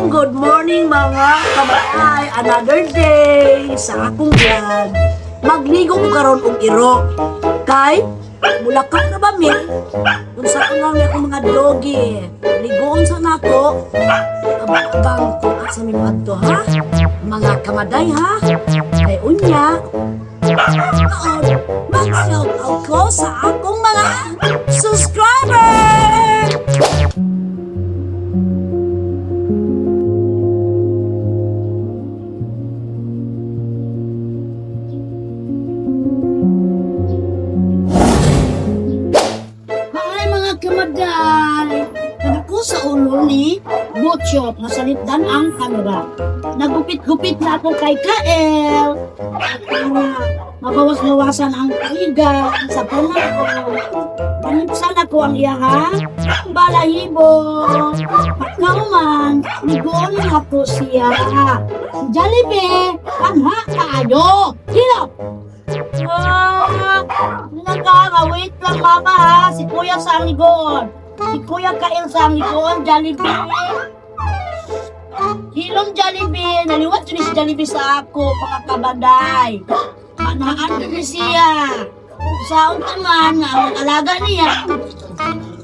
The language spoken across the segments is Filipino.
good morning mga kabaay. Another day sa akong vlog. Magligo ko karon og iro. Kay Bulacan na ba mi? Kung sa unang akong mga doggy. Ligoon sa nako. Abang ko at sa minadto ha. Mga kamaday ha. Kay unya. Mag-shout out ko sa akong mga subscriber. Kamaday, ako sa ulo ni Butchop, nasalitdan ang kamera. Nagupit-gupit na ako kay Kael. Mabawas-bawasan ang kaiga sa panahon ko. Panipsan ako ang iyaha, balahibo. Pagkauman, ligoon ako siya. Jollibee, panha tayo. Hilap! Wait lang mama ha, si Kuya sa ligoon. Si Kuya Kael sa ligoon, Jollibee. Hilong Jollibee, naliwat yun si Jollibee sa ako, mga kabaday. Manahan na siya. Sa naman, ang alaga niya,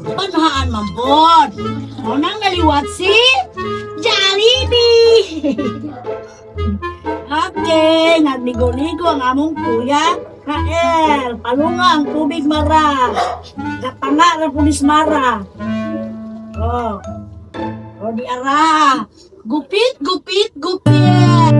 panahaan mambod. Unang naliwat si Jollibee. Okay, nagligo-ligo ang among Kuya Kael, palunga ang tubig mara. Katanga ra pulis mara. Oh. Oh di ara. Gupit, gupit, gupit.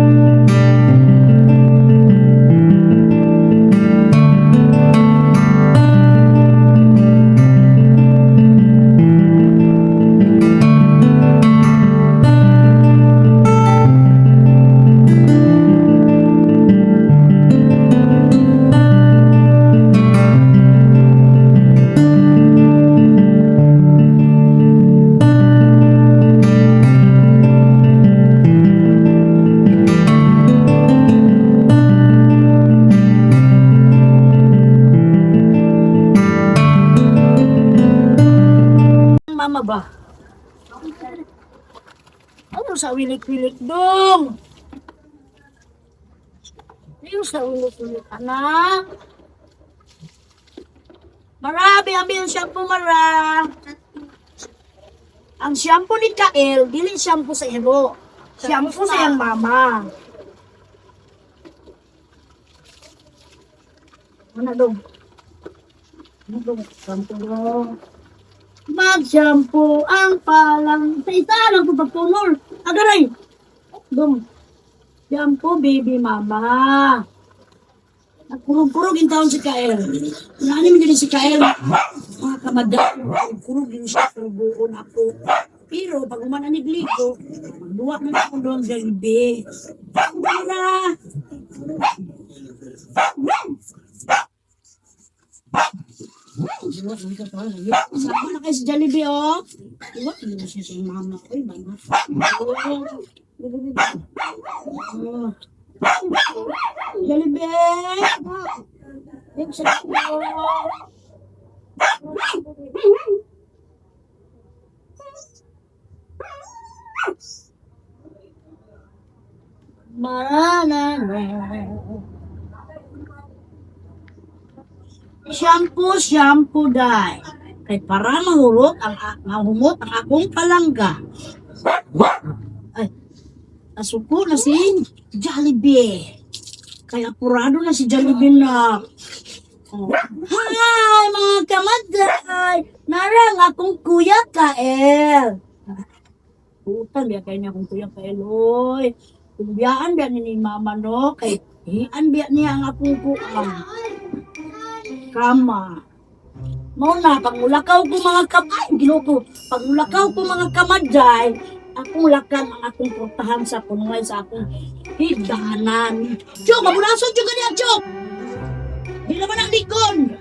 Mama ba? Ano sa wilik-wilik dong? Ano sa wilik-wilik anak? Marami ambil shampoo mara. Ang shampoo ni Kael, dili shampoo sa iro. Shampoo sa iyang mama. Ano dong? Ano dong? Shampoo dong. Mag-shampoo ang palang sa isa lang po pagtunol. Agaray! Dum. Shampoo, baby mama. Nagkurog-kurog yung taon si Kael. Nani mo din si Kael. Mga kamada. Kurog din siya. Kurugoon ako. Pero pag umananigligo, magduwa na ako doon sa Jollibee. Para! Sama na kayo sa Jollibee, oh. Diba? Hindi na siya sa mama ko. Iba na. Jollibee! Yung sa Shampoo dai. Kay para mahumot ang akong palangga. Ay, asuko na si Jollibee. Kay apurado na si Jollibee na. Oh. Hi mga kamaday! Narang akong Kuya Kael. Putan biya kay niya akong Kuya Kael. Oy, kumbiyaan biya ni mama no. Kay hian biya niya ang akong kuang. Kama. Muna, pagmulakaw ko mga kamay, ginoko, pagmulakaw ko mga kamaday, akong lakan ang akong portahan sa punungay sa akong hidanan. Chok, mabulason chok ganyan, chok! Di naman ang likon!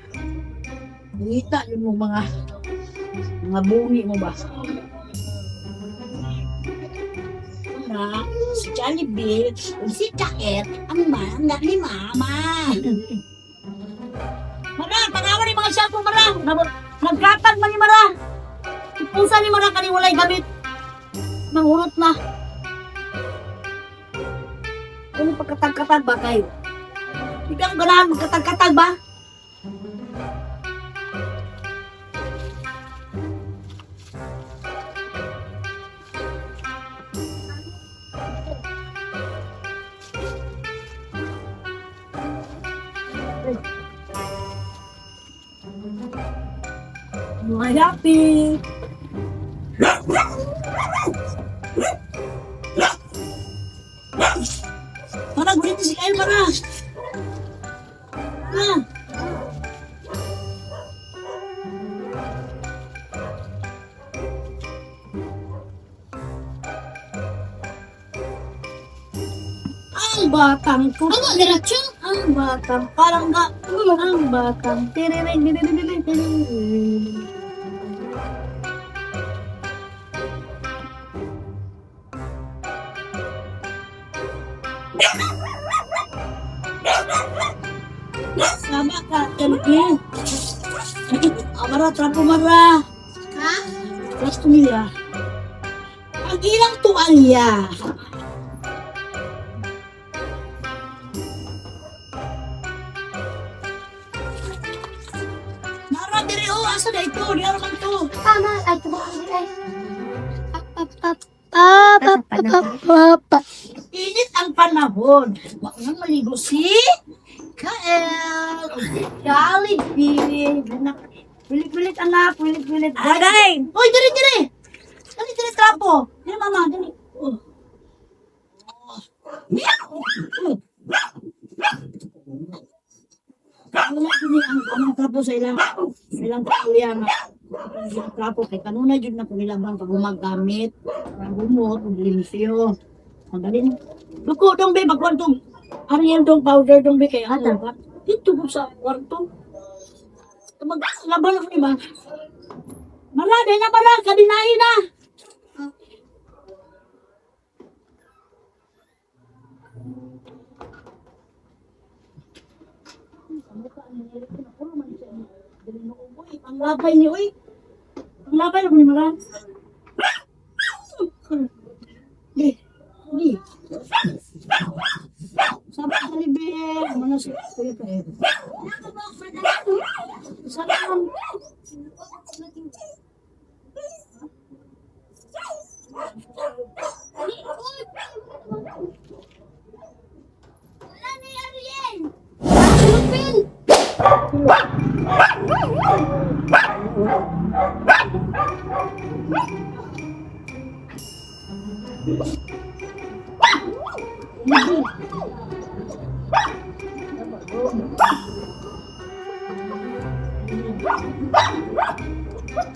Bungita yun mo mga bungi mo ba? Na, si Jollibee, si Kael, ang manga ni mama. Mara, pangawan ni mga shampoo, Mara. Nagkatag man ni Mara. Ipunsa ni Mara kaniwalay gamit. Nangurot na. mo pagkatag-katag ba kayo? Hindi ka ganahan magkatag-katag ba? Happy. Mara, gulit si Kyle, Mara. Ah. Ang batang ko. Ano, diretso? Ang batang palangga. Ang batang tiriring, tiriring, tiriring. Sama ka, Kenki. Amara, trapo mara. Ha? Plus tumila. Ang ilang tuwalya. Mara, diri o. Asa na ito? Di naman to. Tama. Ay, tumakang ay. Init ang panahon. Huwag nang maligo si Kael. Jollibee. Pilit-pilit anak, pilit-pilit. Agay! Uy, diri! Diri, trapo. Diri, mama, diri. Oh. Wala kini ang trapo sa ilang kakuya nga. Ang trapo kay kanuna jud na ko nilabang pag gumagamit. Ang gumot, ug limpyo. Ang dalin. Duko dong be magkwantong. Ariel dong powder dong be kay ano ba? Dito ko sa kwarto. Maglaban ni ba? Mala, day na pala, kadinahin na. Ang labay ni uy. Ang labay ni Mara. Di. Sabi ka libe. Mana si kuya pa eh. Salam.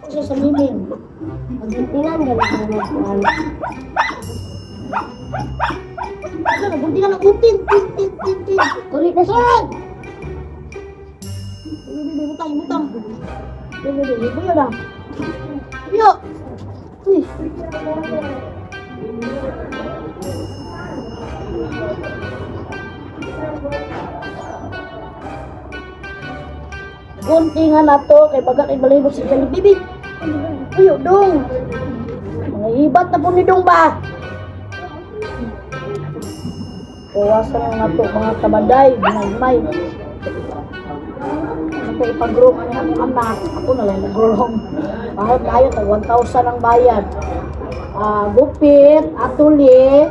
Sa salimin. Magbuntingan ka lang ng mga kuhan. Nagbuntingan ng utin. Tin. Kulit na siya. Butang. Buyo na. Buyo. Uy. Guntingan na to kay baga kay balibot si Jollibee. Uyo dong. Mga ibat na po ni dong ba? Kawasan na nga to mga kabaday, ginagmay. Ano ipag-groom ang anak? Ako na lang nag-groom. Mahal kayo, 1,000 ang bayad. Gupit, atuli,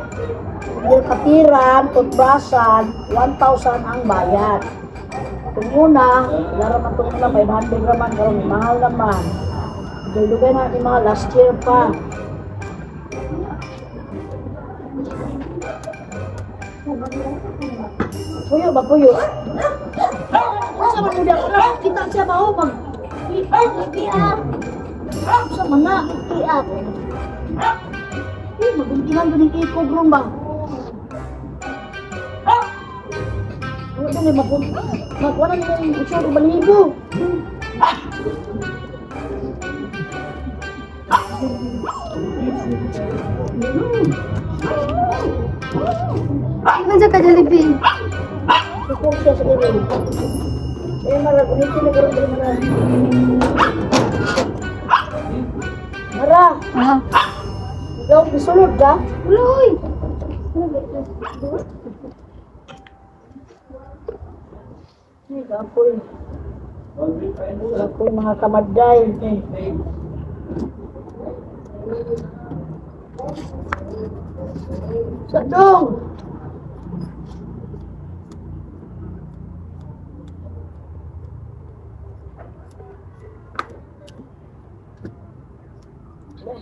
katiran, toothbrushan, 1,000 ang bayad. Kung una, laro man itong una, 500 naman, karong mahal naman. Dugay na natin mga last year pa. Puyo ba, puyo? Sa man udah kita siya ba o mag iiyak. Sa mana iiyak. Maguntingan doon yung iko grong ba? Ano doon yung magwana nyo yung isyo balibo. Ano sa Jollibee? Iko siya sa gawin. Marag, ulitin na gawin din marag. Mara! Ikaw, isulod ka? Uloy! Ay, ako'y. Ako'y mga kamaday. Sadong!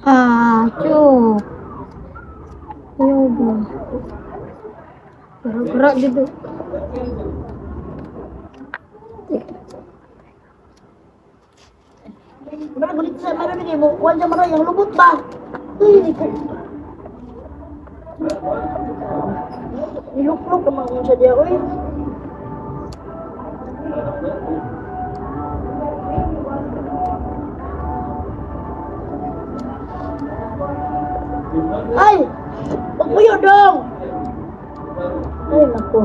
Ah, cu. Ayaw ba? Gerak-gerak gitu. Mana kulit sa mana ni mo? Kuan sa mana yang lubot ba? Uy, ni ko. Iluk-luk naman mo sa dia, uy. Ay! Pagpuyo dong! Ay, naku.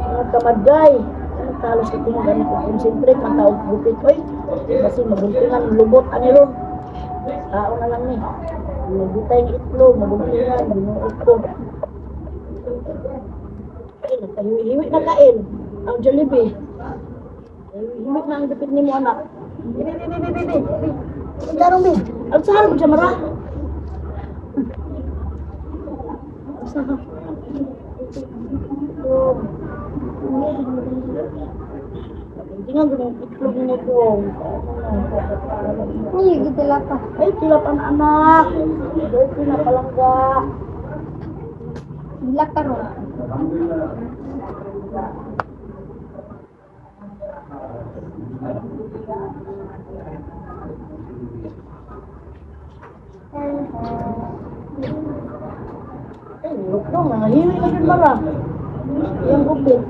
Mga kamaday. Ano talos na tingin ganito? Concentrate ang taong gupit. Uy, kasi maguntingan ang lubot. Ano yun? Tao na lang ni. Nagitay yung itlog, maguntingan, binuot ko. Ay, nagkahiwi na kain. Ang Jollibee. Hiwi na ang dapit ni mo, anak. Bibi. Ang darong, bi. Ang sarap siya, mara. Tingnan ko ng itlog mo po. Nih, gitu lah kak. Ay, tilap anak-anak. Ay, pinapalangga. Bila karo. Ay, lukong. Nangahiwi na yun mara. Yang gupit.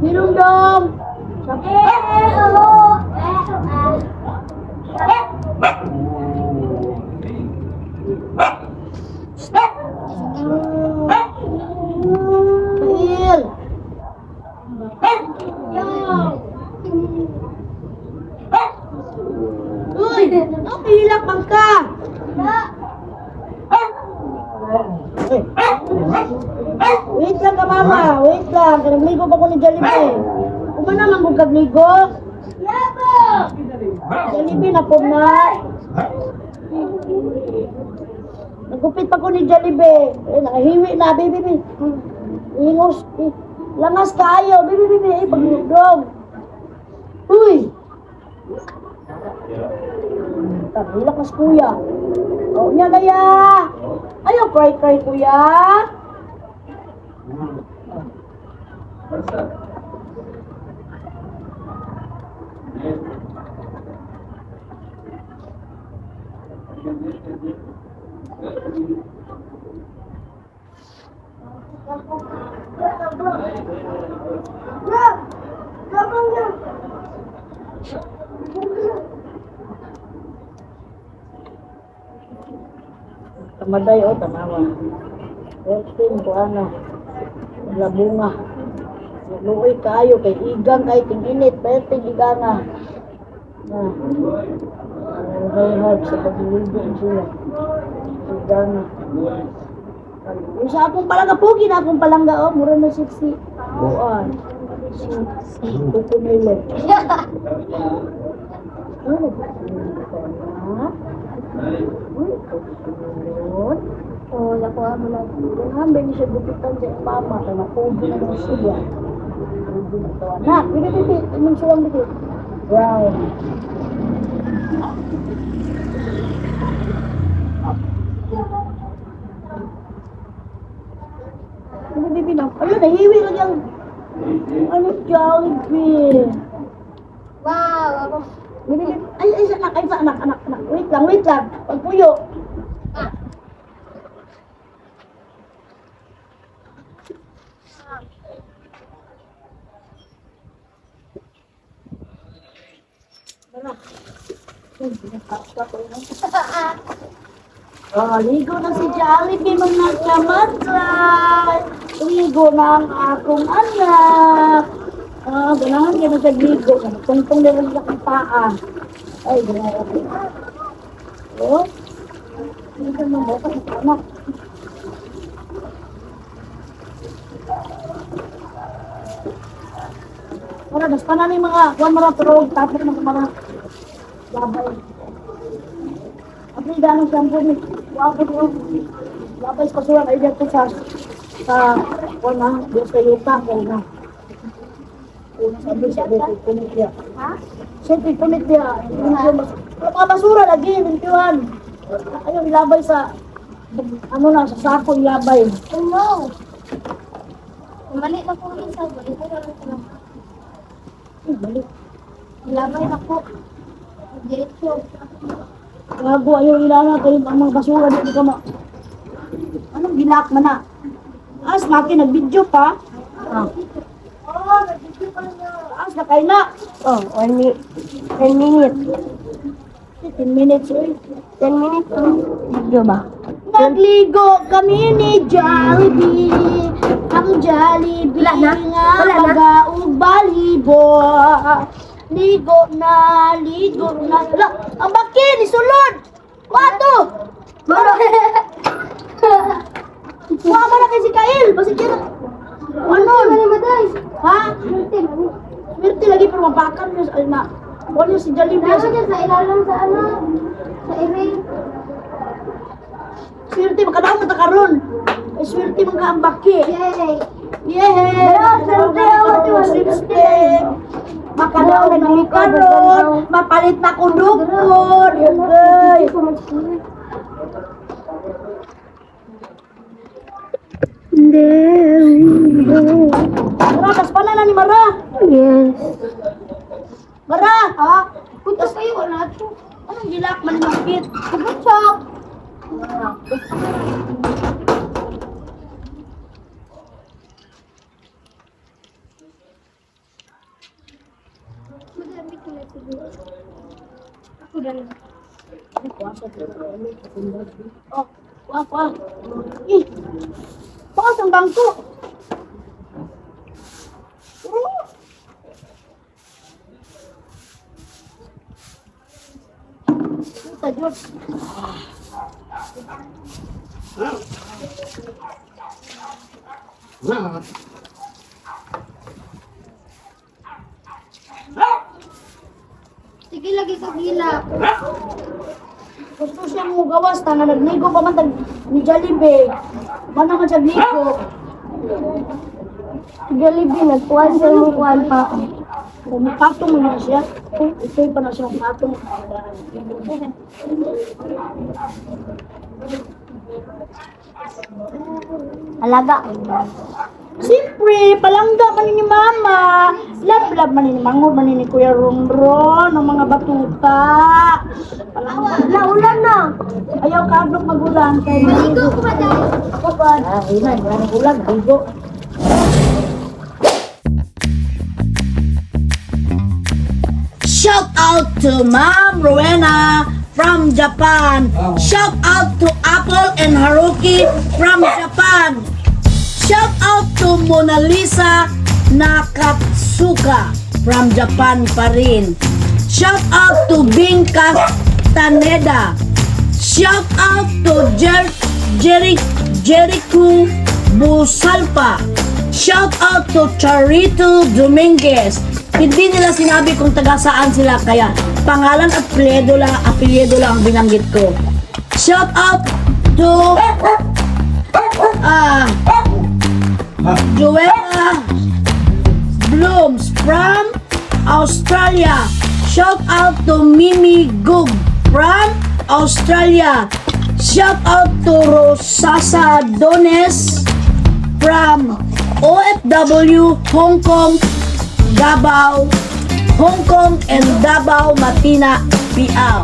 Minum dong. Il. Uy, ang hilak bang ka? Wait lang ka mama, wait lang. Kanagligo pa ko ni Jollibee. Kung ba naman kung kagligo? Jollibee na po na. Nagupit pa ko ni Jollibee. Eh, nakahiwi na, baby. Ingos. Langas kayo, baby. Eh, paglugdog. Uy! Hilak mas kuya. O, niya kaya. Ayaw, cry, kuya. Kamaday o tanawa. Welcome ko ano. Wala bunga. Luoy kayo kay igang kay tinginit, pero tigiganga. Hay sa pagliligo sila. Iganga. Yung sa akong palangga, pugi na akong palangga, oh, mura na siksi. Buwan. Si Kukumilo. Oh, nakuha mo lang. Hambe ni siya gupitan sa mama, kaya nakubi na ng siya. Kubi na ito. Anak, bibi, imin silang bibi. Wow. Bibi na. Ayun, nahiwi lang yung ano, Jollibee. Wow, ako. Bibi, ay, sa anak. Wait lang. Pagpuyo. Oh, ligo na si Jollibee mga kamatay. Ligo na ang akong anak. Ah, ganahan ka na sa ligo. Tungtong na lang sa paa. Ay, ganahan ka. Oh, ligo na mo sa anak. Wala, mas pa na ni mga kuwan mga turog. Tapos ng mga labay. At hindi ganong sampo ni wapos ko. Labay sa pasuran ay dito sa kuwan na, Diyos sa yuta. Kaya na. Kung sabi sa dito, punit niya. Ha? Siyempre, punit niya. Mga basura lagi, mintiwan. Ayun, ilabay sa, ano na, sa sako ilabay. Oh no! Mali na po rin sa balik. Balik. Lamay na po. Diretso. Gago, ayaw ilala kayo ang mga basura dito ka ma. Anong gilak man na? As, maki, nag-video pa. Ah. Oh, nag-video pa na. As, nakay na. Oh, 1 minute. 10 minutes. 10 minutes, eh. 10 minutes. Video ba? Nagligo kami ni Jollibee. Ang Jollibee Wala na? nga Wala na? magaong balibo. Ligo na, ligo na. Wala, ang bakin, isulod. Wato. Kuha mo na kay si Kail. Basta kaya na. Ano? Ha? Swerte lagi pero mabakan niya sa na. Wala si Jollibee. Dalawa dyan sa ilalim sa ano? Sa ring. Swerte, makadaong na takaroon. Ay, swerte mga ang baki. Yay! Yehey! Swerte! Makadaong na takaroon. Mapalit na ko dukod. Yehey! Mara, kas pala na ni Mara. Yes. Mara! Ha? Putas kayo, wala ito. Anong gilak man makit? Kubutsok! Madami ko na siguro. Ako na lang. Oh, wah, wah. Ih, bakas ang bangko. Puta, Diyos. Sige, lagi ka gila. Gusto siya mo gawas na nagnigo pa man ni Jollibee. Mana ka siya nigo. Jollibee, nagkuhan sa mo kuhan pa. Patong mo na siya. Ito pa na siya patong. Alaga. Siyempre, palangga man ni Mama. Lab-lab man ni Mangod, man ni Kuya Ronron, ng mga batuta. Palangga. Naulan na. Ayaw ka adlok magulan. Maligo ko ba dahil? Kapag. Ah, ina, maraming ulan. Bigo. Shout out to Ma'am Rowena from Japan. Shout out to Apple and Haruki from Japan. Shout out to Mona Lisa Nakatsuka from Japan pa rin. Shout out to Bing Castaneda. Shout out to Jericho Busalpa. Shout out to Charito Dominguez. Hindi nila sinabi kung taga saan sila, kaya pangalan at apelyido lang ang binanggit ko. Shout out to Joella Blooms from Australia. Shout out to Mimi Gug from Australia. Shout out to Rosasa Dones from OFW, Hong Kong, Davao, Hong Kong and Davao, Matina, Piao.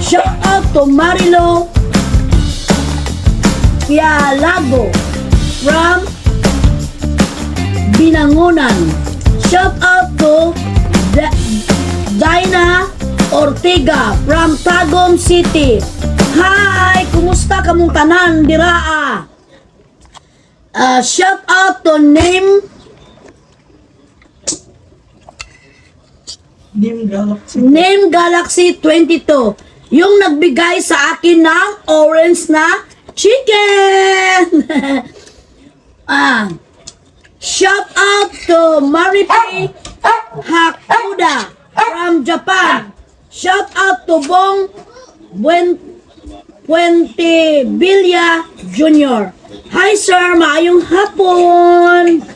Shout out to Marilo Pialago from Binangonan. Shout out to Dinah Ortega from Tagum City. Hi! Kumusta kamong tanan diraa? Shout out to Name Galaxy 22. Yung nagbigay sa akin ng orange na chicken. Shout out to Maripi Hakuda from Japan. Shout out to Bong Puente Villa Jr. Hi sir, maayong hapon.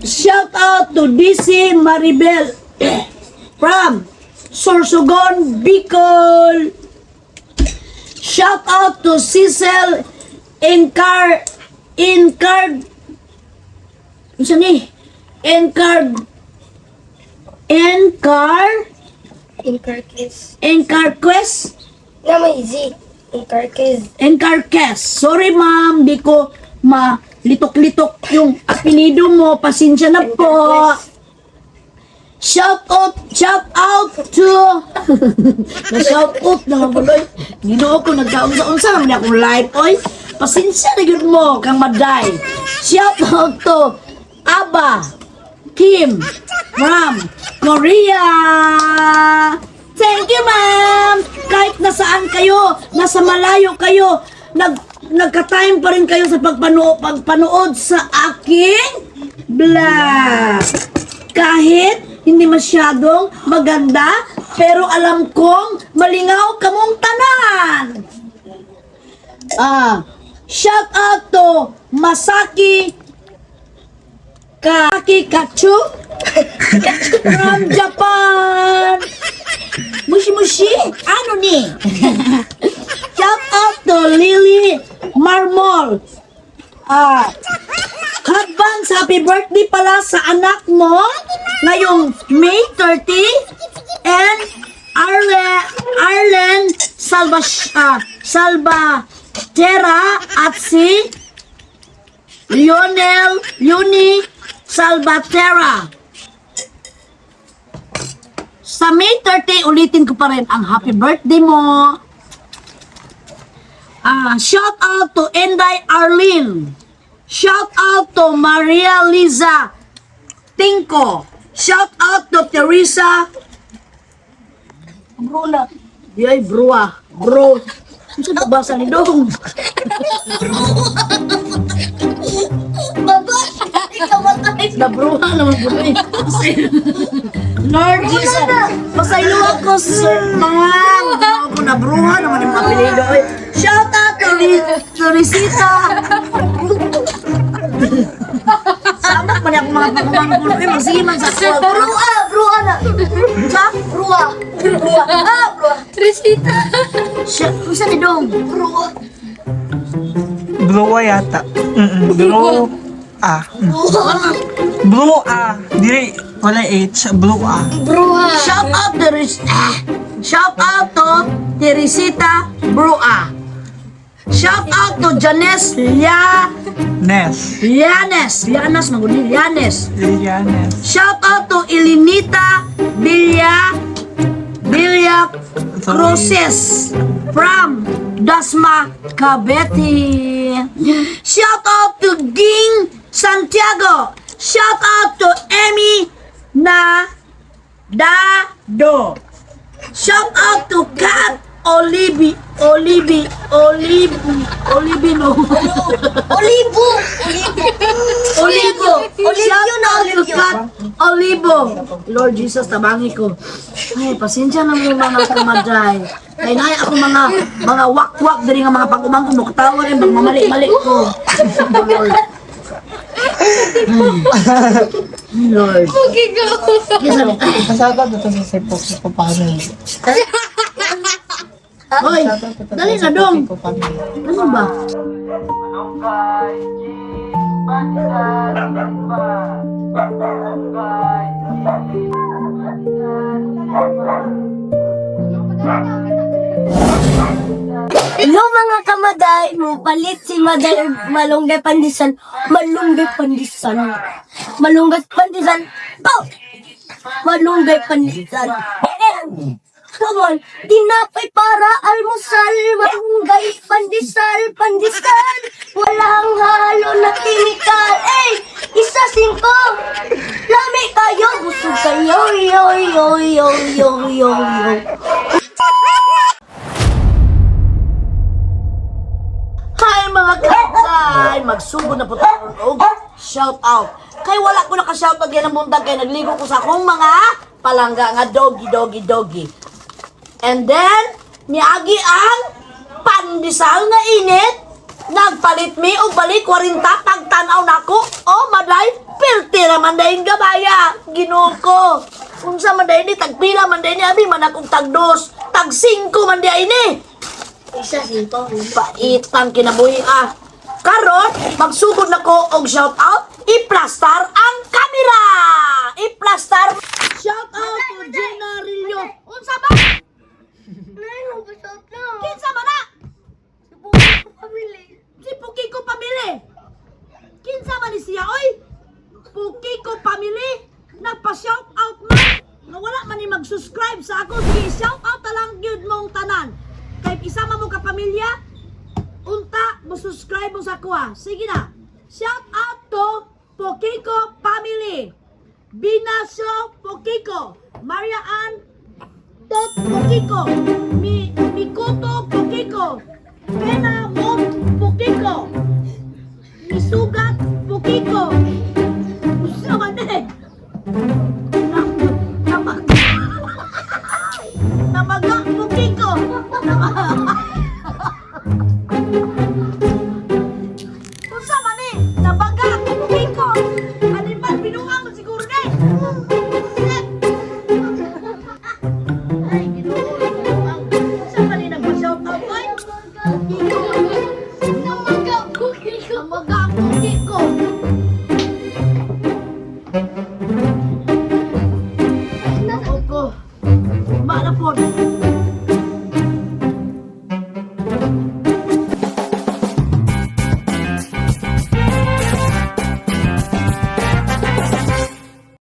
Shout out to DC Maribel from Sorsogon, Bicol. Shout out to Cecil Encar Encarquez Na may Z. Incarcase. Encarquez. Sorry ma'am, di ko malitok-litok yung apelido mo. Pasensya na po. Shout out to na-shout out na mabuloy. Ginoo ko nagkaunsa-unsa naman akong live, oy. Pasensya na yun mo kang maday. Shout out to Aba Kim from Korea. Thank you, ma'am. Kahit nasaan kayo, nasa malayo kayo, nagka-time pa rin kayo sa pagpanood sa aking vlog. Kahit hindi masyadong maganda, pero alam kong malingaw kamong tanan. Shout out to Masaki Kachu from Japan. Mushi, ano ni? Shout out to Lily Marmol. Advance happy birthday pala sa anak mo ngayong May 30 and Arlen Salvatierra at si Leonie Salvatierra. Sa May 30, ulitin ko pa rin ang happy birthday mo. Shout out to Enday Arlene. Shout out to Maria Liza Tinko. Shout out to Teresa Bruna. Yay, Brua. Bro. Saan nabasa ni Dong? Baba! Ikaw matay! Nabruha naman po eh. Lord Jesus, pasaylo ako sir, mga ako nabruha naman yung apelido eh. Shout out to Teresita. Sama pa niya akong mga pagkumanggulo eh, magsiman sa school. Brua na! Sa? Brua! Trisita! Saan ni Dong? Brua! Blue yata. Blue Blue Dili wala H. Blue Brua! Shout out to Teresita Brua. Shout out to Janes Ness. Lianes maguli Lianes. Lianes. Shout out to Elinita Villa Cruces from Dasma, Cavite. Shout out to Ging Santiago. Shout out to Emmy Nadado. Shout out to Kat Olivino. Shout out to Kat Olivo. Lord Jesus, tabangi ko. Ay, pasensya na mo mga kamaday. Kaya na ako mga wak-wak dari nga mga pag-umang ko. Katawa rin, magmamali-mali ko. Lord. Kasama dito sa sipok ko pa kami. Hoy, dali na dong. Ano ba? Hello mga kamaday, palit si Maday Malunggay Pandisan. Malunggay Pandisan. Malunggay Pandisan. Oh! Malunggay Pandisan. Come on. Tinapay para almusal, malunggay, pandesal, pandesal. Walang halo na chemical. Eh, isa 5. Lami kayo, busog kayo, yo, yo, yo, yo, yo, yo. Hi mga kapsay! Magsugod na po tayo og shout out. Kay wala ko naka-shout out yan ang buntag kay nagligo ko sa akong mga palangga nga doggy, doggy, doggy. And then, niagi ang pandesal nga init. Nagpalit mi og balik 40 pagtanaw nako. Oh, maday, pirti naman dahin gabaya. Ginoo ko. Unsa man dahin ni tagpila man dahin ni abi man akong tagdos. Tag 5 man dahin ni. Isa 5. Paitang kinabuhi ah. Karon, magsugod na ko og shout out, i-plastar ang kamera. I-plastar. Shout out to Gina Rillo. Unsa ba? Kinsa ba na? Si Puki ko pamili. Kinsa man ni siya oy? Puki ko pamili. Nagpa-shout out man. Nga wala man ni mag-subscribe sa ako. Sige, shout out ta lang gyud mong tanan. Kay isama mo ka pamilya, unta mo subscribe mo sa kuha. Sige na. Shout out to Pokiko family. Binasyo Pokiko, Maria Ann Tot Pokiko, Mikuto Pokiko, Pena Mom Pokiko, Misugat Pokiko. Gusto man eh. Namaga Pokiko. Unsa man eh? Nabaga Pokiko. Animal binuang mo siguro na eh. Ay, ginoo. Unsa man eh nagpa-shout out oy? Namaga Pokiko. Namaga Pokiko. Oko. Mana po.